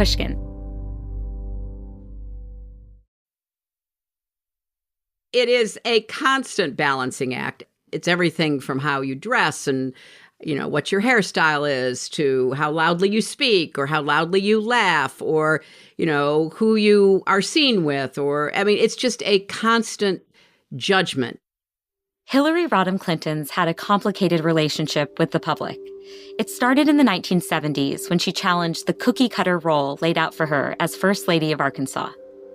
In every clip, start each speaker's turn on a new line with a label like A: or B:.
A: Pushkin.
B: It is a constant balancing act. It's everything from how you dress and, what your hairstyle is to how loudly you speak or how loudly you laugh or, who you are seen with it's just a constant judgment.
A: Hillary Rodham Clinton's had a complicated relationship with the public. It started in the 1970s when she challenged the cookie-cutter role laid out for her as First Lady of Arkansas.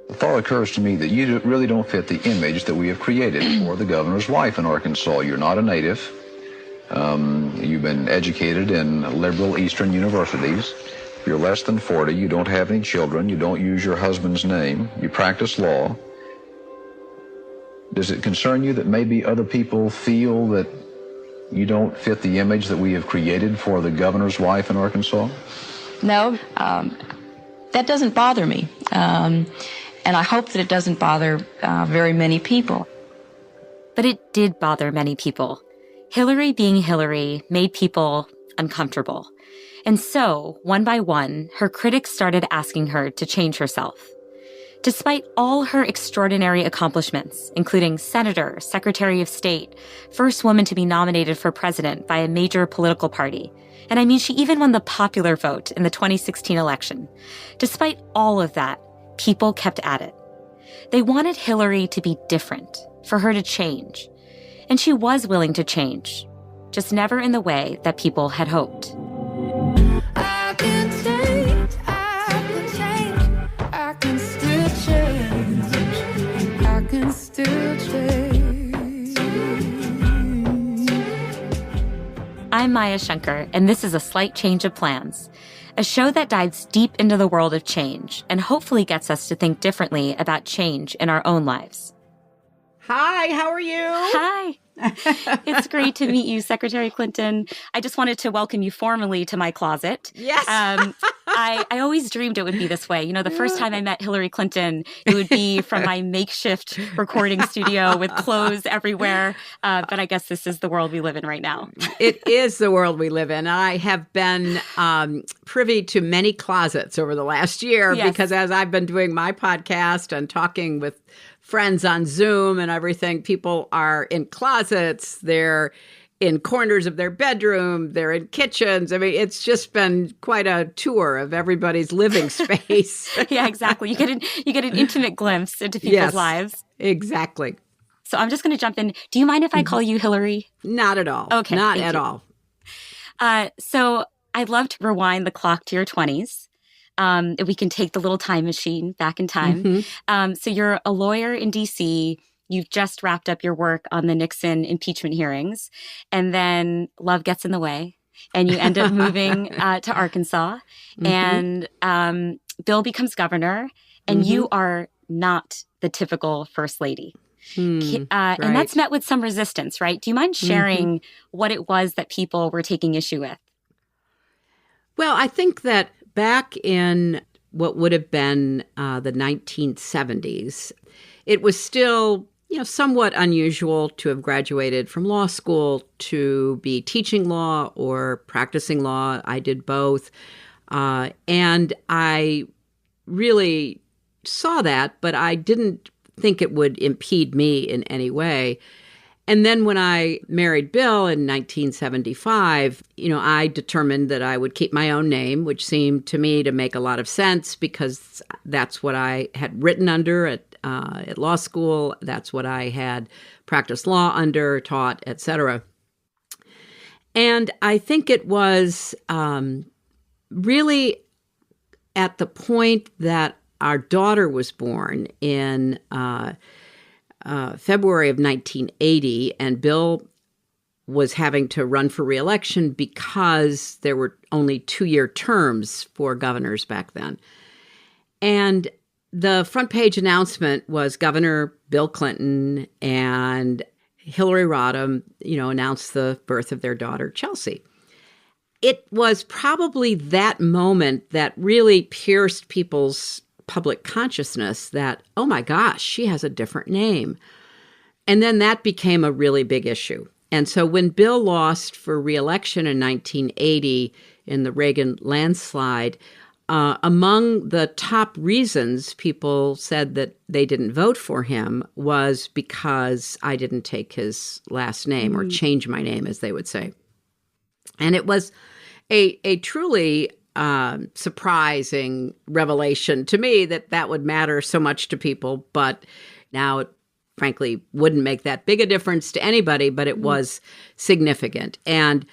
C: The thought occurs to me that you really don't fit the image that we have created for the governor's wife in Arkansas. You're not a native. You've been educated in liberal Eastern universities. You're less than 40. You don't have any children. You don't use your husband's name. You practice law. Does it concern you that maybe other people feel that you don't fit the image that we have created for the governor's wife in Arkansas?
D: No, that doesn't bother me. And I hope that it doesn't bother very many people.
A: But it did bother many people. Hillary being Hillary made people uncomfortable. And so, one by one, her critics started asking her to change herself. Despite all her extraordinary accomplishments, including senator, secretary of state, first woman to be nominated for president by a major political party, and she even won the popular vote in the 2016 election. Despite all of that, people kept at it. They wanted Hillary to be different, for her to change. And she was willing to change, just never in the way that people had hoped.
E: I can change, I can still change, I can still change.
A: I'm Maya Shankar, and this is A Slight Change of Plans, a show that dives deep into the world of change and hopefully gets us to think differently about change in our own lives.
B: Hi, how are you?
A: Hi. It's great to meet you, Secretary Clinton. I just wanted to welcome you formally to my closet.
B: Yes.
A: I always dreamed it would be this way. The first time I met Hillary Clinton, it would be from my makeshift recording studio with clothes everywhere. But I guess this is the world we live in right now.
B: It is the world we live in. I have been privy to many closets over the last year because as I've been doing my podcast and talking with friends on Zoom and everything, people are in closets, they're in corners of their bedroom, they're in kitchens. It's just been quite a tour of everybody's living space.
A: Yeah, exactly. You get an intimate glimpse into people's lives.
B: Exactly.
A: So I'm just going to jump in. Do you mind if I call you Hillary?
B: Not at all.
A: Okay.
B: Not at all.
A: So I'd love to rewind the clock to your 20s. If we can take the little time machine back in time. Mm-hmm. So you're a lawyer in D.C., you've just wrapped up your work on the Nixon impeachment hearings, and then love gets in the way, and you end up moving to Arkansas, and Bill becomes governor, and you are not the typical first lady. Right. And that's met with some resistance, right? Do you mind sharing what it was that people were taking issue with?
B: Well, I think that back in what would have been the 1970s, it was still, somewhat unusual to have graduated from law school to be teaching law or practicing law. I did both. And I really saw that, but I didn't think it would impede me in any way. And then when I married Bill in 1975, I determined that I would keep my own name, which seemed to me to make a lot of sense because that's what I had written under at law school. That's what I had practiced law under, taught, etc. And I think it was really at the point that our daughter was born in February of 1980, and Bill was having to run for re-election because there were only 2-year terms for governors back then. And the front page announcement was Governor Bill Clinton and Hillary Rodham, announced the birth of their daughter, Chelsea. It was probably that moment that really pierced people's public consciousness that, oh my gosh, she has a different name. And then that became a really big issue. And so when Bill lost for re-election in 1980 in the Reagan landslide, among the top reasons people said that they didn't vote for him was because I didn't take his last name or change my name, as they would say. And it was a truly surprising revelation to me that would matter so much to people. But now it frankly wouldn't make that big a difference to anybody, but it was significant. And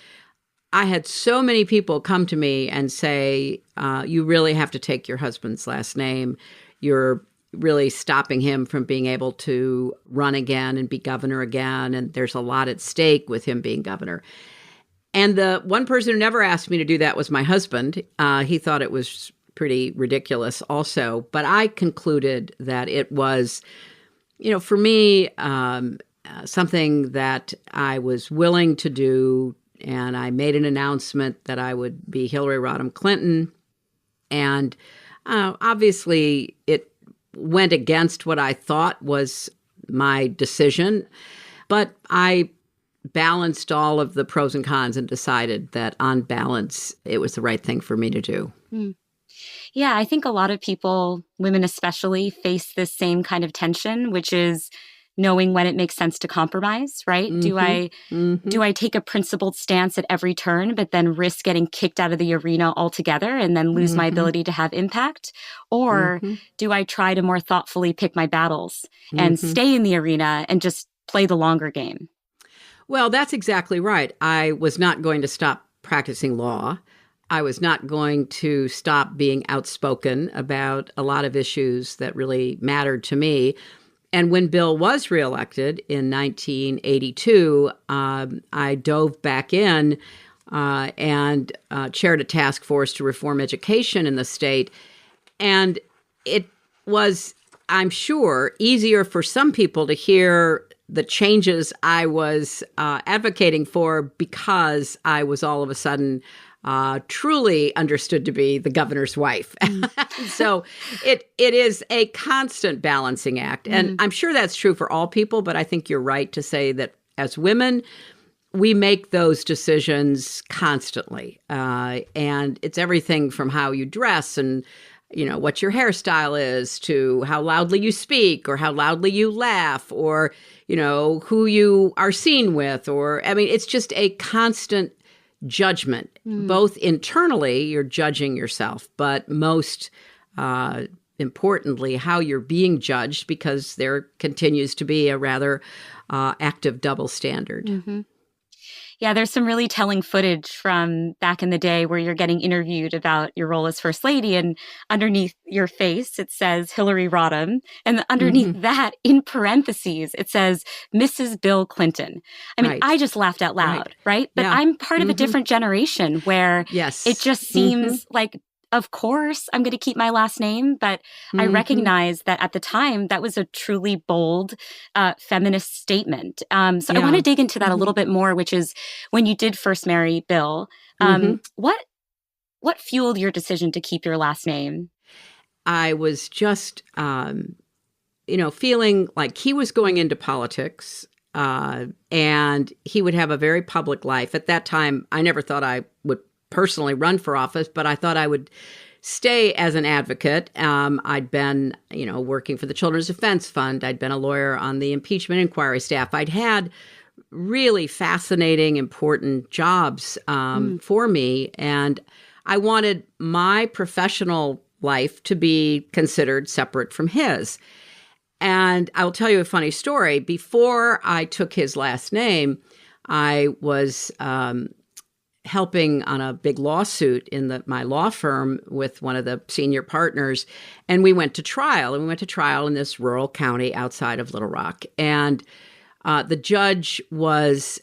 B: I had so many people come to me and say, you really have to take your husband's last name. You're really stopping him from being able to run again and be governor again. And there's a lot at stake with him being governor. And the one person who never asked me to do that was my husband. He thought it was pretty ridiculous also. But I concluded that it was, for me, something that I was willing to do. And I made an announcement that I would be Hillary Rodham Clinton. And obviously, it went against what I thought was my decision. But I balanced all of the pros and cons and decided that on balance, it was the right thing for me to do.
A: Yeah, I think a lot of people, women especially, face this same kind of tension, which is knowing when it makes sense to compromise, right?
B: Mm-hmm.
A: Do I take a principled stance at every turn, but then risk getting kicked out of the arena altogether and then lose my ability to have impact? Or do I try to more thoughtfully pick my battles and stay in the arena and just play the longer game?
B: Well, that's exactly right. I was not going to stop practicing law. I was not going to stop being outspoken about a lot of issues that really mattered to me. And when Bill was reelected in 1982, I dove back in and chaired a task force to reform education in the state. And it was, I'm sure, easier for some people to hear the changes I was advocating for because I was all of a sudden truly understood to be the governor's wife. So it is a constant balancing act. And I'm sure that's true for all people, but I think you're right to say that as women, we make those decisions constantly. And it's everything from how you dress and what your hairstyle is to how loudly you speak or how loudly you laugh or, who you are seen with. It's just a constant judgment, both internally, you're judging yourself, but most importantly, how you're being judged, because there continues to be a rather active double standard.
A: Yeah, there's some really telling footage from back in the day where you're getting interviewed about your role as First Lady, and underneath your face, it says Hillary Rodham. And underneath that, in parentheses, it says Mrs. Bill Clinton. I mean, I just laughed out loud, right? But I'm part of a different generation where it just seems like, of course, I'm going to keep my last name. But I recognize that at the time, that was a truly bold feminist statement. I want to dig into that a little bit more, which is when you did first marry Bill, what fueled your decision to keep your last name?
B: I was just, feeling like he was going into politics and he would have a very public life. At that time, I never thought I would personally run for office, but I thought I would stay as an advocate. I'd been, working for the Children's Defense Fund. I'd been a lawyer on the impeachment inquiry staff. I'd had really fascinating, important jobs for me. And I wanted my professional life to be considered separate from his. And I'll tell you a funny story. Before I took his last name, I was helping on a big lawsuit in my law firm with one of the senior partners. And we went to trial. And we went to trial in this rural county outside of Little Rock. And the judge was,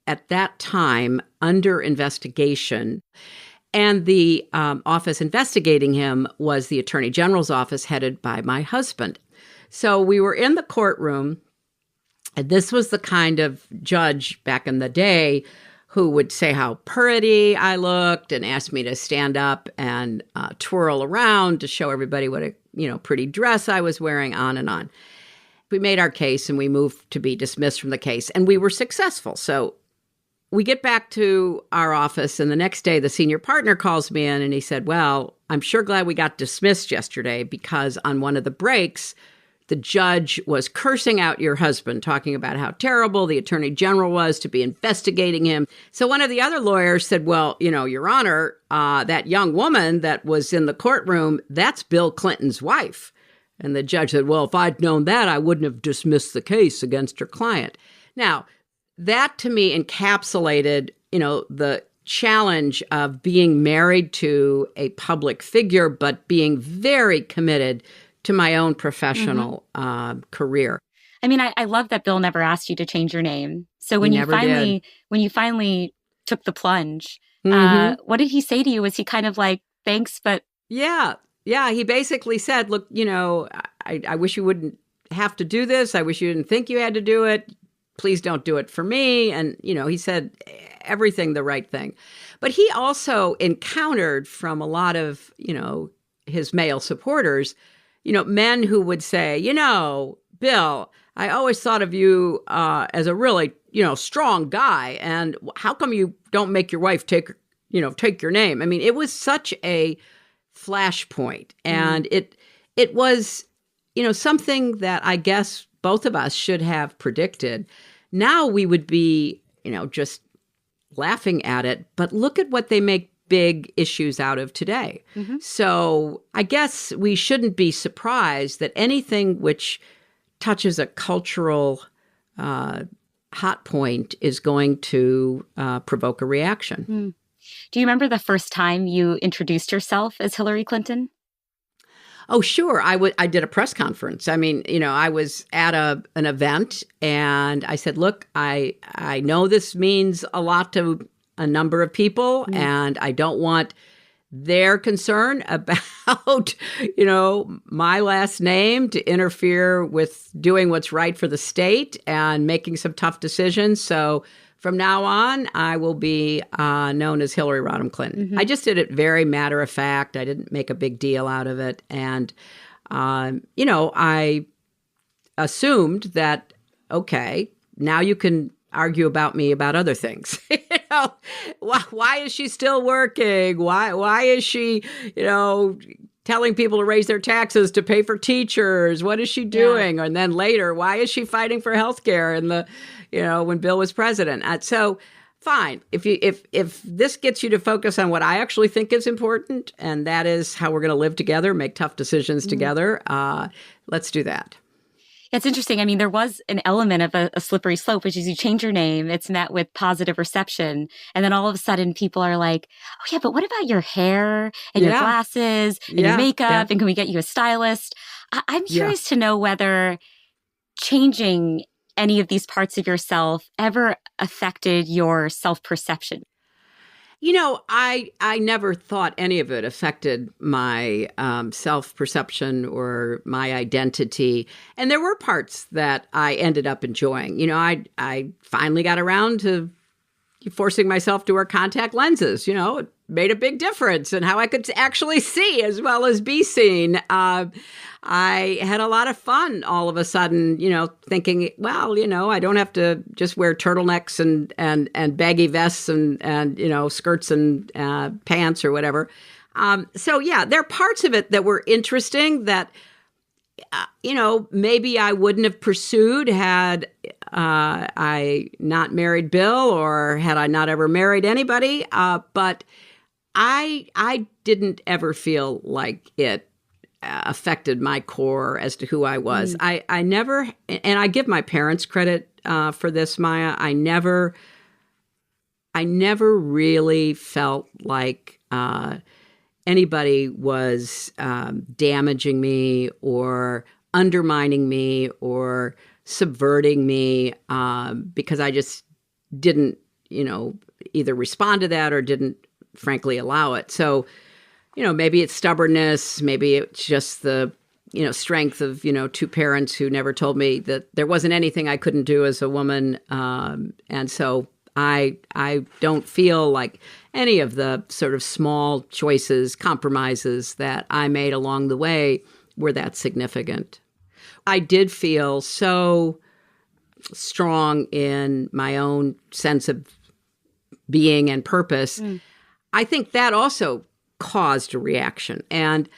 B: at that time, under investigation. And the office investigating him was the Attorney General's office headed by my husband. So we were in the courtroom. And this was the kind of judge back in the day who would say how pretty I looked and ask me to stand up and twirl around to show everybody what a pretty dress I was wearing, on and on. We made our case and we moved to be dismissed from the case, and we were successful. So we get back to our office, and the next day the senior partner calls me in and he said, well, I'm sure glad we got dismissed yesterday because on one of the breaks, the judge was cursing out your husband, talking about how terrible the attorney general was to be investigating him. So one of the other lawyers said, well, Your Honor, that young woman that was in the courtroom, that's Bill Clinton's wife. And the judge said, well, if I'd known that, I wouldn't have dismissed the case against her client. Now, that to me encapsulated, the challenge of being married to a public figure, but being very committed to my own professional career.
A: I mean, I love that Bill never asked you to change your name. So when you finally took the plunge, what did he say to you? Was he kind of like, thanks, but...
B: Yeah. He basically said, look, I wish you wouldn't have to do this. I wish you didn't think you had to do it. Please don't do it for me. And, he said everything the right thing. But he also encountered from a lot of, his male supporters, men who would say, Bill, I always thought of you as a really, strong guy. And how come you don't make your wife take your name? I mean, it was such a flashpoint. And it was, something that I guess both of us should have predicted. Now we would be, just laughing at it. But look at what they make big issues out of today. So I guess we shouldn't be surprised that anything which touches a cultural hot point is going to provoke a reaction.
A: Do you remember the first time you introduced yourself as Hillary Clinton?
B: Oh, sure. I did a press conference. I mean, I was at an event and I said, look, I know this means a lot to a number of people, and I don't want their concern about, my last name to interfere with doing what's right for the state and making some tough decisions. So from now on, I will be known as Hillary Rodham Clinton. I just did it very matter of fact. I didn't make a big deal out of it. And, I assumed that, okay, now you can argue about me about other things. Why is she still working? Why is she, telling people to raise their taxes to pay for teachers? What is she doing? Yeah. And then later, why is she fighting for health care when Bill was president? So fine. If this gets you to focus on what I actually think is important, and that is how we're going to live together, make tough decisions together, let's do that.
A: It's interesting. I mean, there was an element of a slippery slope, which is you change your name, it's met with positive reception. And then all of a sudden people are like, oh yeah, but what about your hair and your glasses and your makeup? And can we get you a stylist? I'm curious to know whether changing any of these parts of yourself ever affected your self-perception.
B: I never thought any of it affected my self-perception or my identity. And there were parts that I ended up enjoying. I finally got around to forcing myself to wear contact lenses. It made a big difference in how I could actually see as well as be seen. I had a lot of fun all of a sudden, thinking, well, I don't have to just wear turtlenecks and baggy vests and skirts and pants or whatever. So there are parts of it that were interesting that, maybe I wouldn't have pursued had I not married Bill or had I not ever married anybody. But I didn't ever feel like it affected my core as to who I was. I never, and I give my parents credit for this, Maya. I never really felt like anybody was damaging me or undermining me or subverting me because I just didn't, either respond to that or didn't frankly allow it. So, maybe it's stubbornness, maybe it's just the, strength of, two parents who never told me that there wasn't anything I couldn't do as a woman. And so I don't feel like any of the sort of small choices, compromises that I made along the way were that significant. I did feel so strong in my own sense of being and purpose, I think that also caused a reaction. And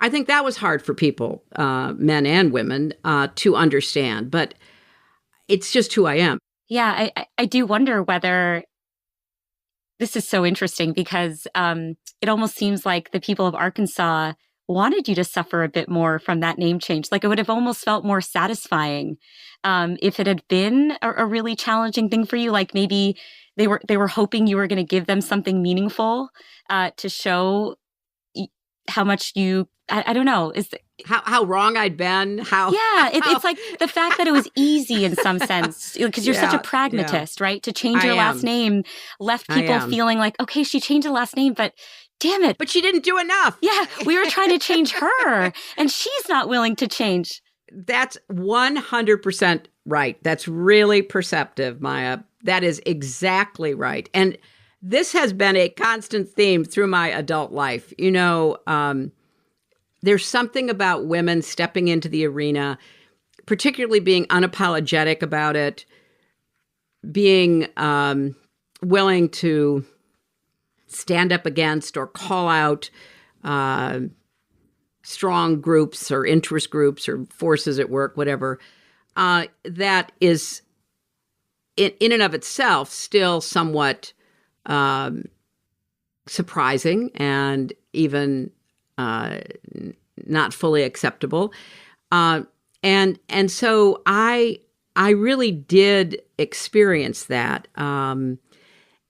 B: I think that was hard for people, men and women, to understand. But it's just who I am.
A: Yeah, I do wonder whether this is so interesting because it almost seems like the people of Arkansas wanted you to suffer a bit more from that name change. Like it would have almost felt more satisfying if it had been a really challenging thing for you. Like maybe they were hoping you were going to give them something meaningful to show how much you. I don't know.
B: How wrong I'd been.
A: It's like the fact that it was easy in some sense because you're such a pragmatist, right? To change your last name left people feeling like, okay, she changed the last name, but damn it.
B: But she didn't do enough.
A: Yeah, we were trying to change her and she's not willing to change.
B: That's 100% right. That's really perceptive, Maya. That is exactly right. And this has been a constant theme through my adult life. You know, there's something about women stepping into the arena, particularly being unapologetic about it, being willing to stand up against or call out strong groups or interest groups or forces at work, whatever, that is in and of itself still somewhat surprising and even not fully acceptable. And so I really did experience that. And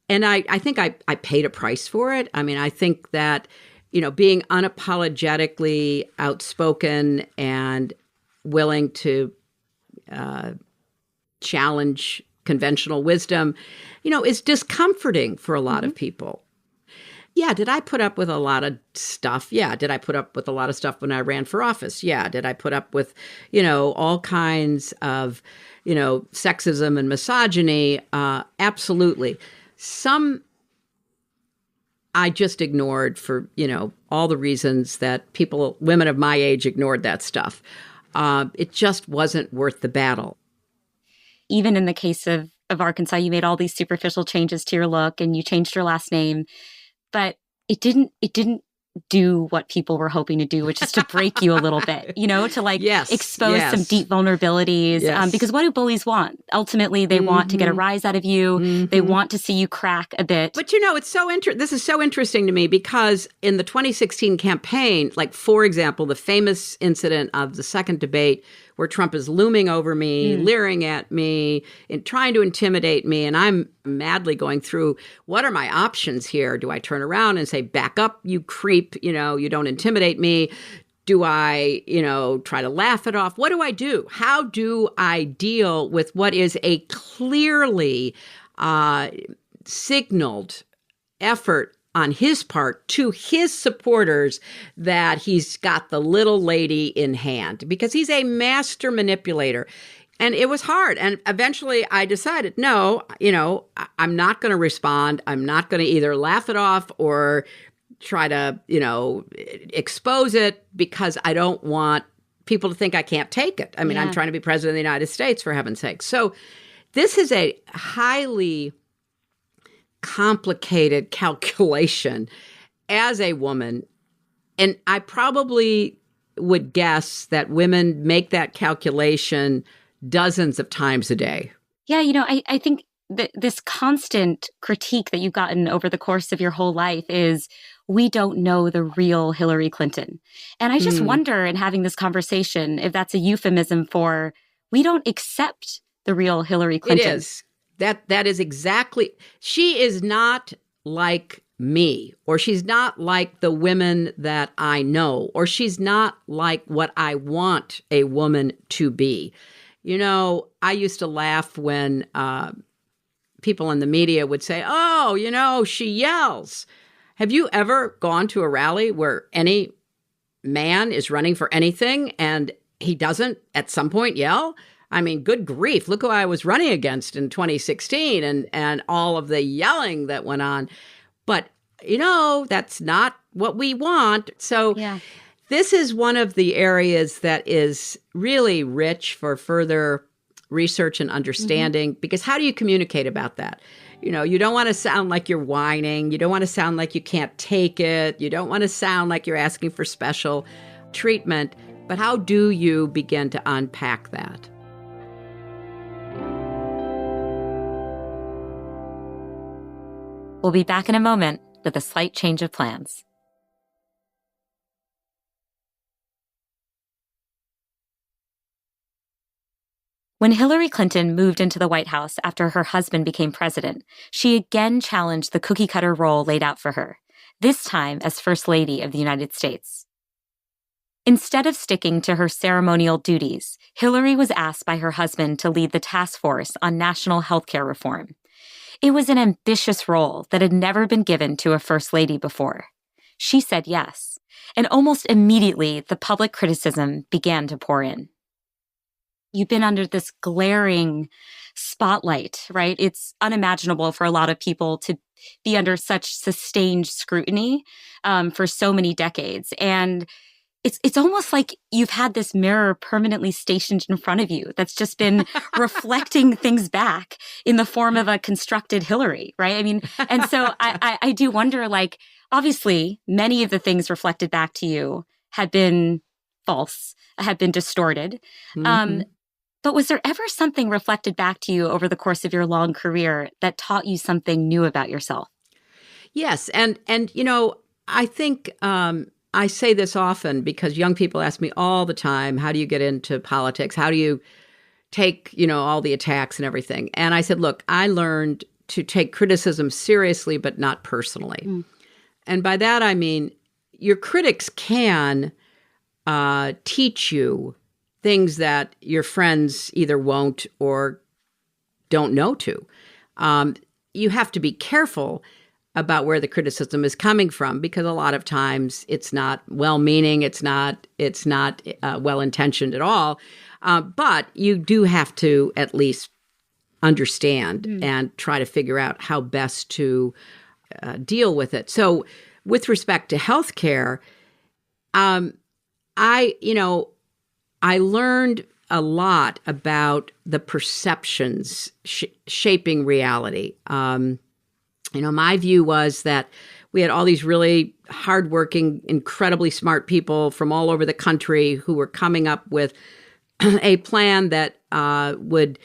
B: I think I paid a price for it. I mean, I think that, you know, being unapologetically outspoken and willing to challenge conventional wisdom, you know, is discomforting for a lot of people. Yeah, did I put up with a lot of stuff? Yeah. Did I put up with a lot of stuff when I ran for office? Yeah. Did I put up with, you know, all kinds of, you know, sexism and misogyny? Absolutely. Some I just ignored for, you know, all the reasons that women of my age ignored that stuff. It just wasn't worth the battle.
A: Even in the case of Arkansas, you made all these superficial changes to your look and you changed your last name, but it didn't do what people were hoping to do, which is to break you a little bit, you know, to like expose some deep vulnerabilities. Because what do bullies want? Ultimately, they want to get a rise out of you. They want to see you crack a bit.
B: But, you know, it's so this is so interesting to me because in the 2016 campaign, like, for example, the famous incident of the second debate where Trump is looming over me, leering at me, and trying to intimidate me. And I'm madly going through, what are my options here? Do I turn around and say, back up, you creep, you know, you don't intimidate me? Do I, you know, try to laugh it off? What do I do? How do I deal with what is a clearly signaled effort on his part to his supporters that he's got the little lady in hand because he's a master manipulator? And it was hard. And eventually I decided, no, you know, I'm not going to respond. I'm not going to either laugh it off or try to, you know, expose it because I don't want people to think I can't take it. I mean, I'm trying to be president of the United States, for heaven's sake. So this is a highly complicated calculation as a woman. And I probably would guess that women make that calculation dozens of times a day.
A: Yeah, you know, I think that this constant critique that you've gotten over the course of your whole life is, we don't know the real Hillary Clinton. And I just wonder in having this conversation if that's a euphemism for, we don't accept the real Hillary Clinton.
B: It is. That is exactly, she is not like me, or she's not like the women that I know, or she's not like what I want a woman to be. You know, I used to laugh when people in the media would say, oh, you know, she yells. Have you ever gone to a rally where any man is running for anything and he doesn't at some point yell? I mean, good grief, look who I was running against in 2016 and all of the yelling that went on. But, you know, that's not what we want. So this is one of the areas that is really rich for further research and understanding, because how do you communicate about that? You don't want to sound like you're whining. You don't want to sound like you can't take it. You don't want to sound like you're asking for special treatment. But how do you begin to unpack that?
A: We'll be back in a moment with a slight change of plans. When Hillary Clinton moved into the White House after her husband became president, she again challenged the cookie-cutter role laid out for her, this time as First Lady of the United States. Instead of sticking to her ceremonial duties, Hillary was asked by her husband to lead the task force on national healthcare reform. It was an ambitious role that had never been given to a First Lady before. She said yes, and almost immediately the public criticism began to pour in. You've been under this glaring spotlight, right? It's unimaginable for a lot of people to be under such sustained scrutiny for so many decades. And it's almost like you've had this mirror permanently stationed in front of you that's just been reflecting things back in the form of a constructed Hillary, right? I mean, and so I do wonder, like, obviously, many of the things reflected back to you had been false, had been distorted.
B: Mm-hmm.
A: But was there ever something reflected back to you over the course of your long career that taught you something new about yourself?
B: Yes. And I think I say this often because young people ask me all the time, how do you get into politics? How do you take, all the attacks and everything? And I said, look, I learned to take criticism seriously, but not personally. Mm. And by that, I mean, your critics can teach you things that your friends either won't or don't know to. You have to be careful about where the criticism is coming from, because a lot of times it's not well-meaning, it's not well-intentioned at all. But you do have to at least understand and try to figure out how best to deal with it. So with respect to healthcare, I learned a lot about the perceptions shaping reality. My view was that we had all these really hardworking, incredibly smart people from all over the country who were coming up with a plan that would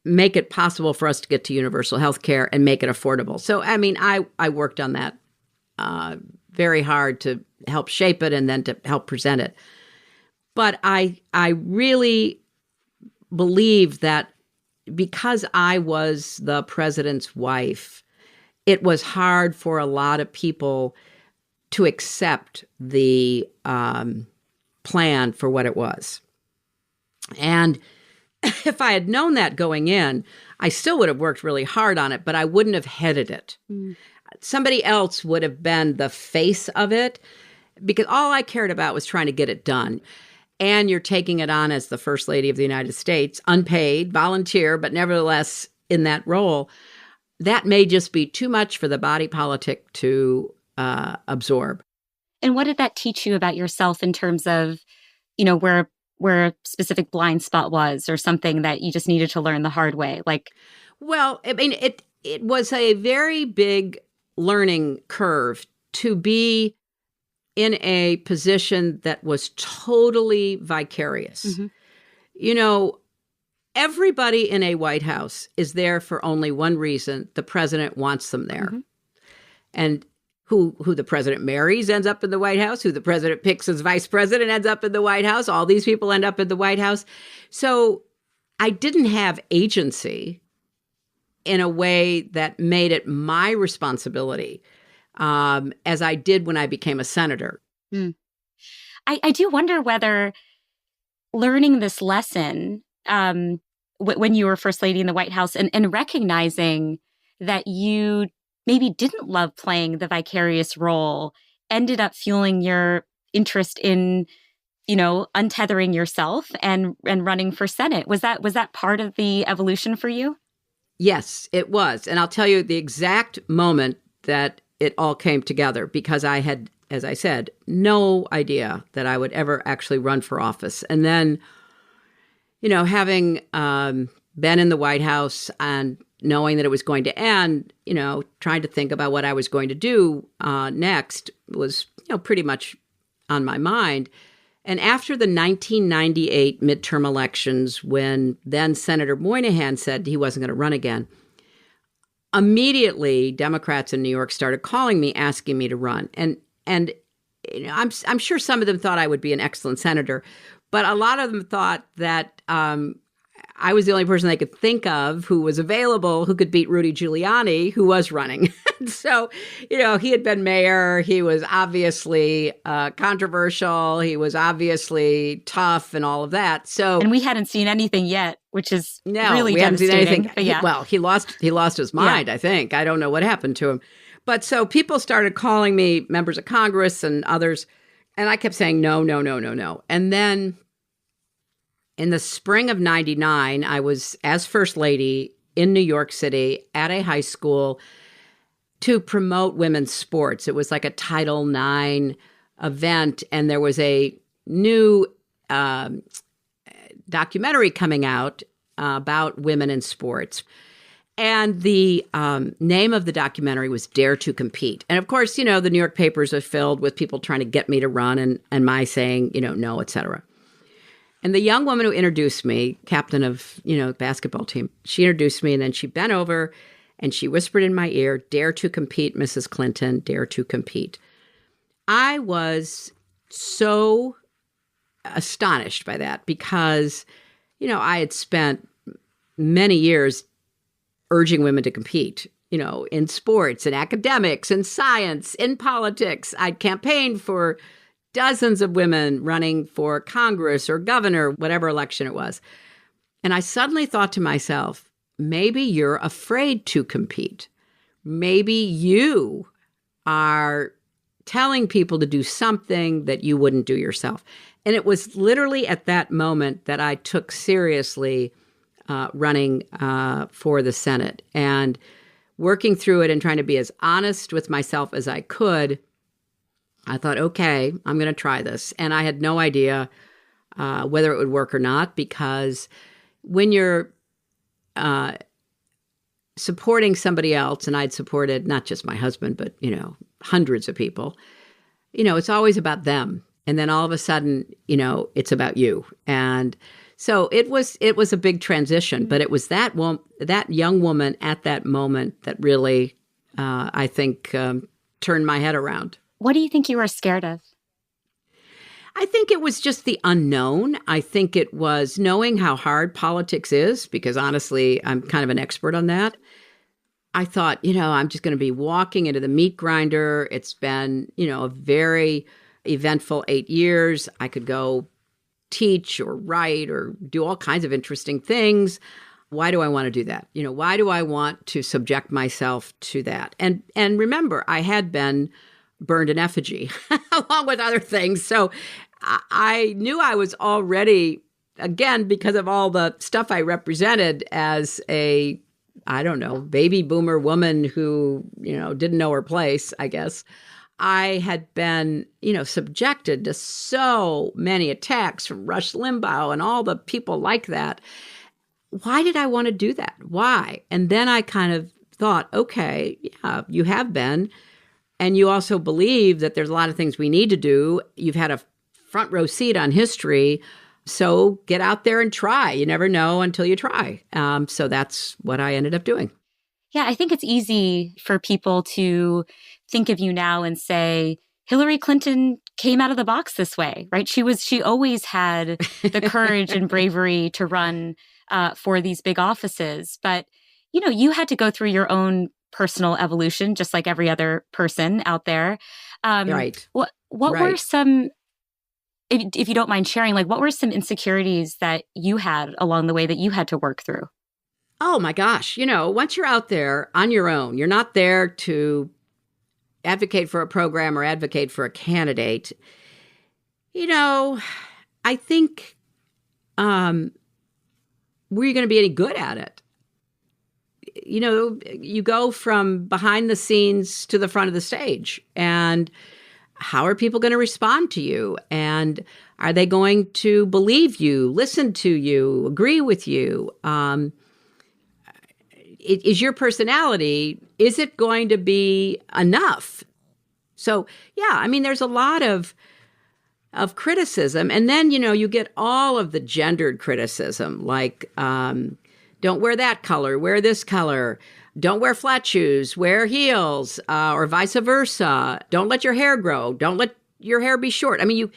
B: make it possible for us to get to universal health care and make it affordable. So, I mean, I worked on that very hard to help shape it and then to help present it. But I really believe that because I was the president's wife, it was hard for a lot of people to accept the plan for what it was. And if I had known that going in, I still would have worked really hard on it, but I wouldn't have headed it. Mm. Somebody else would have been the face of it, because all I cared about was trying to get it done. And you're taking it on as the First Lady of the United States, unpaid, volunteer, but nevertheless in that role. That may just be too much for the body politic to absorb.
A: And what did that teach you about yourself in terms of, where a specific blind spot was, or something that you just needed to learn the hard way?
B: Well, I mean, it was a very big learning curve to be in a position that was totally vicarious. Mm-hmm. Everybody in a White House is there for only one reason: the president wants them there. Mm-hmm. And who the president marries ends up in the White House, who the president picks as vice president ends up in the White House. All these people end up in the White House. So I didn't have agency in a way that made it my responsibility, as I did when I became a senator.
A: Mm. I do wonder whether learning this lesson when you were First Lady in the White House and recognizing that you maybe didn't love playing the vicarious role ended up fueling your interest in, untethering yourself and running for Senate. Was that part of the evolution for you?
B: Yes, it was. And I'll tell you the exact moment that it all came together, because I had, as I said, no idea that I would ever actually run for office. And then, having been in the White House and knowing that it was going to end, trying to think about what I was going to do next was, pretty much on my mind. And after the 1998 midterm elections, when then Senator Moynihan said he wasn't going to run again, immediately Democrats in New York started calling me, asking me to run. And I'm sure some of them thought I would be an excellent senator, but a lot of them thought that I was the only person they could think of who was available, who could beat Rudy Giuliani, who was running. So, he had been mayor. He was obviously controversial. He was obviously tough and all of that. So,
A: and we hadn't seen anything yet, which is really
B: we haven't seen
A: devastating.
B: anything.
A: Yeah.
B: He lost his mind, I think. I don't know what happened to him. But so people started calling me, members of Congress and others, and I kept saying, no. And then in the spring of 99, I was, as First Lady, in New York City at a high school to promote women's sports. It was like a Title IX event, and there was a new documentary coming out about women in sports. And the name of the documentary was Dare to Compete. And of course, the New York papers are filled with people trying to get me to run and my saying, no, et cetera. And the young woman who introduced me, captain of, basketball team, she introduced me and then she bent over and she whispered in my ear, "Dare to compete, Mrs. Clinton, dare to compete." I was so astonished by that because, I had spent many years urging women to compete, in sports, in academics, in science, in politics. I'd campaigned for dozens of women running for Congress or governor, whatever election it was. And I suddenly thought to myself, maybe you're afraid to compete. Maybe you are telling people to do something that you wouldn't do yourself. And it was literally at that moment that I took seriously running for the Senate and working through it and trying to be as honest with myself as I could. I thought, okay, I'm going to try this. And I had no idea whether it would work or not, because when you're supporting somebody else, and I'd supported not just my husband, but, hundreds of people, it's always about them. And then all of a sudden, it's about you. And so it was a big transition, but it was that young woman at that moment that really, I think, turned my head around.
A: What do you think you were scared of?
B: I think it was just the unknown. I think it was knowing how hard politics is, because honestly, I'm kind of an expert on that. I thought, I'm just going to be walking into the meat grinder. It's been, a very eventful 8 years. I could go teach or write or do all kinds of interesting things. Why do I want to do that? Why do I want to subject myself to that? And remember, I had been burned in effigy along with other things. So I knew I was already, again, because of all the stuff I represented as a, baby boomer woman who, didn't know her place, I guess. I had been, subjected to so many attacks from Rush Limbaugh and all the people like that. Why did I want to do that? Why? And then I kind of thought, okay, yeah, you have been. And you also believe that there's a lot of things we need to do. You've had a front row seat on history. So get out there and try. You never know until you try. So that's what I ended up doing.
A: Yeah, I think it's easy for people to think of you now and say, Hillary Clinton came out of the box this way, right? She always had the courage and bravery to run for these big offices. But, you had to go through your own personal evolution, just like every other person out there.
B: Right.
A: What
B: right.
A: were some, if you don't mind sharing, what were some insecurities that you had along the way that you had to work through?
B: Oh my gosh. Once you're out there on your own, you're not there to advocate for a program or advocate for a candidate. I think, were you going to be any good at it? You go from behind the scenes to the front of the stage, and how are people going to respond to you? And are they going to believe you, listen to you, agree with you? is your personality, is it going to be enough? So, yeah, I mean, there's a lot of criticism. And then, you get all of the gendered criticism, like, don't wear that color, wear this color. Don't wear flat shoes, wear heels, or vice versa. Don't let your hair grow. Don't let your hair be short. I mean,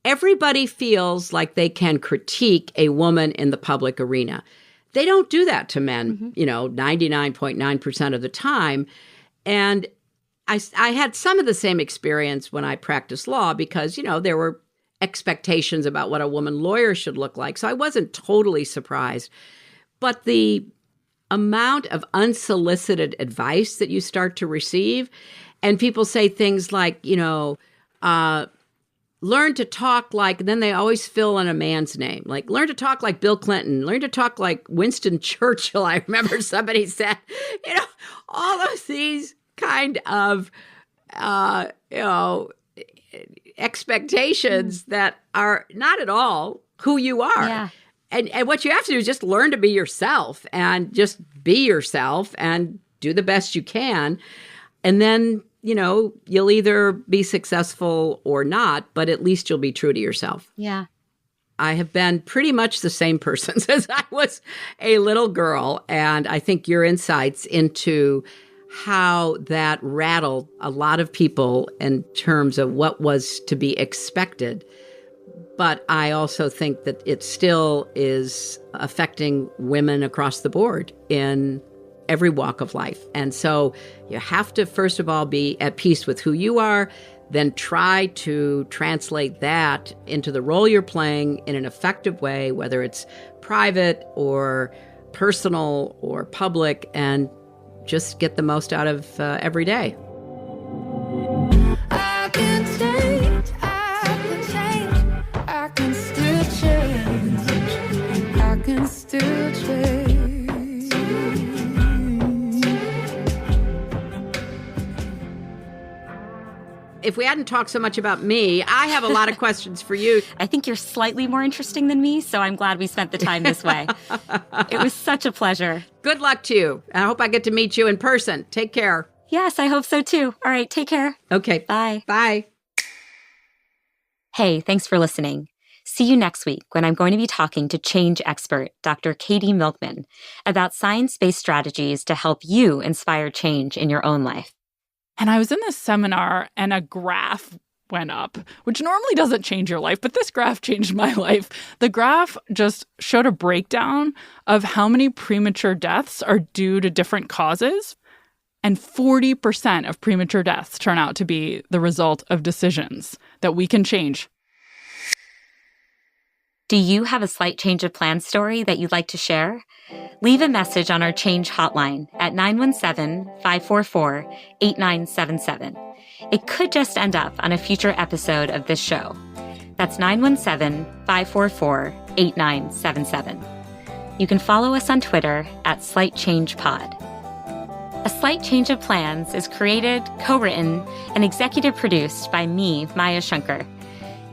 B: everybody feels like they can critique a woman in the public arena. They don't do that to men, 99.9% of the time. And I had some of the same experience when I practiced law because, there were expectations about what a woman lawyer should look like. So I wasn't totally surprised. But the amount of unsolicited advice that you start to receive, and people say things like, learn to talk like, then they always fill in a man's name, like learn to talk like Bill Clinton, learn to talk like Winston Churchill. I remember somebody said, all of these kind of, expectations that are not at all who you are.
A: Yeah.
B: And what you have to do is just learn to be yourself and just be yourself and do the best you can. And then, you'll either be successful or not, but at least you'll be true to yourself.
A: Yeah.
B: I have been pretty much the same person since I was a little girl. And I think your insights into how that rattled a lot of people in terms of what was to be expected. But I also think that it still is affecting women across the board in every walk of life. And so you have to, first of all, be at peace with who you are, then try to translate that into the role you're playing in an effective way, whether it's private or personal or public, and just get the most out of every day.
E: I can change, I can still change, I can still change.
B: If we hadn't talked so much about me, I have a lot of questions for you.
A: I think you're slightly more interesting than me, so I'm glad we spent the time this way. It was such a pleasure.
B: Good luck to you. I hope I get to meet you in person. Take care.
A: Yes, I hope so too. All right, take care.
B: Okay.
A: Bye.
B: Bye.
A: Hey, thanks for listening. See you next week when I'm going to be talking to change expert Dr. Katy Milkman about science-based strategies to help you inspire change in your own life.
F: And I was in this seminar and a graph went up, which normally doesn't change your life, but this graph changed my life. The graph just showed a breakdown of how many premature deaths are due to different causes. And 40% of premature deaths turn out to be the result of decisions that we can change.
A: Do you have a slight change of plan story that you'd like to share? Leave a message on our change hotline at 917-544-8977. It could just end up on a future episode of this show. That's 917-544-8977. You can follow us on Twitter at SlightChangePod. A Slight Change of Plans is created, co-written, and executive produced by me, Maya Shankar.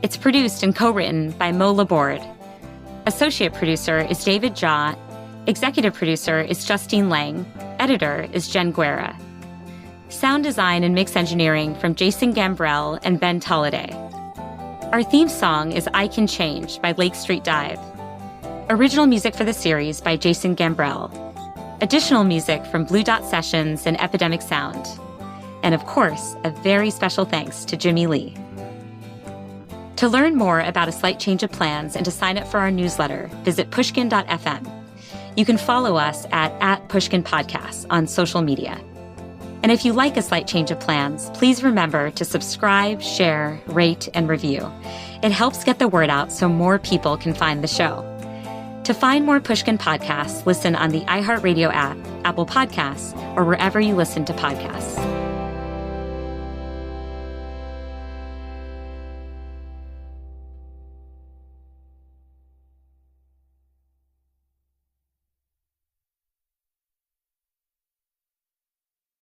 A: It's produced and co-written by Mo Laborde. Associate producer is David Jha. Executive producer is Justine Lang. Editor is Jen Guerra. Sound design and mix engineering from Jason Gambrell and Ben Tolliday. Our theme song is I Can Change by Lake Street Dive. Original music for the series by Jason Gambrell. Additional music from Blue Dot Sessions and Epidemic Sound. And of course, a very special thanks to Jimmy Lee. To learn more about A Slight Change of Plans and to sign up for our newsletter, visit pushkin.fm. You can follow us at Pushkin Podcasts on social media. And if you like A Slight Change of Plans, please remember to subscribe, share, rate, and review. It helps get the word out so more people can find the show. To find more Pushkin podcasts, listen on the iHeartRadio app, Apple Podcasts, or wherever you listen to podcasts.